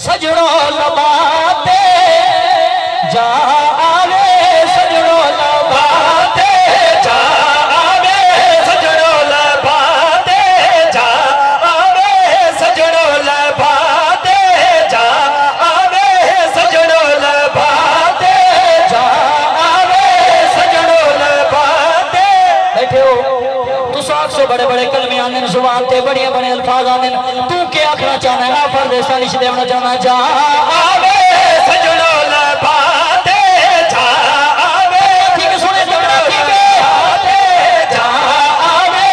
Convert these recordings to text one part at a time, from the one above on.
سجڑوں لباتے جا آوے سجڑوں لباتے جا آوے سجڑوں لباتے جا آوے سجڑوں لباتے جا آوے سجڑوں لباتے جا آوے سجڑوں لباتے بیٹھے ہو تو ساتھ سے بڑے بڑے کلمے آنے زبان تے بڑے بڑے الفاظ آنے تو کیا آخنا چاہنا ہے آپ پر سالش دیونا چاہنا جا آوے سجڑوں لباتے جا آوے ٹھیک ہے سنے جڑا ٹھیک ہے جا آوے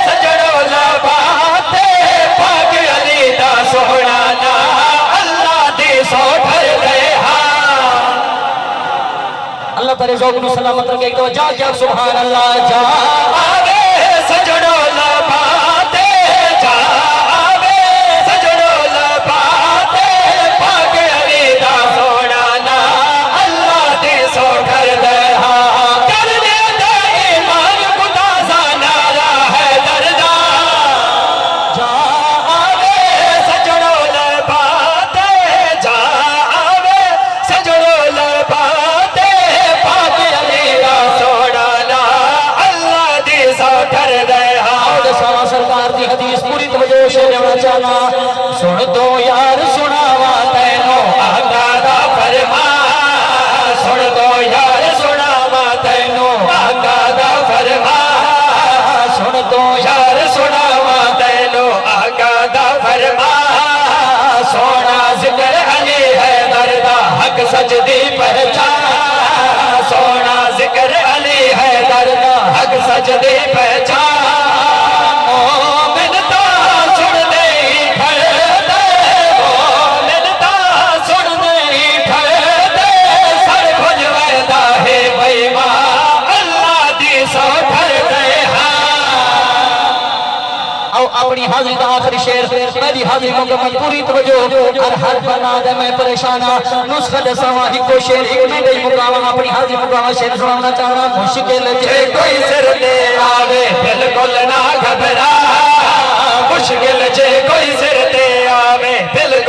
سجڑوں لباتے پاک علی دا سونا نا اللہ دی سو ڈھر گئے ہاں اللہ تعالی ذوق نو سلامت رکھے ایک دو جا کیا سبحان اللہ جا آوے سجڑوں لباتے جا آوے سجڑوں لباتے پاک علی دا سونا نا اللہ دی سو ڈھر دے ہاں کر دے دے ایمان کو تازہ نعرہ ہے دردا جا آوے سجڑوں لباتے جا آوے سجڑوں لباتے پاک علی دا سونا نا اللہ دی سو ڈھر دے ہاں سرکار دی حدیث پوری توجہ سے لینا چاہنا سن دو یار سناوا تینوں آقا دا فرمان سن دو یار سناوا تینوں آقا دا فرمان سن دو یار سناوا تینوں آقا دا فرمان سونا ذکر علی حیدر دا حق سچ دی پہچان سونا ذکر علی حیدر دا حق سچ دی پہچان اپنی حاضری دا آخری شیر میری حاضری مکمل پوری توجہ اور ہر بنا دے میں پریشانہ نسخہ دساواں ہی کو شیر ایک میں گئی مقامہ اپنی حاضری مقامہ شیر سنانا چاہنا مشکل جے کوئی سر دے آوے بالکل نہ گھبرا مشکل جے کوئی سر دے آوے بالکل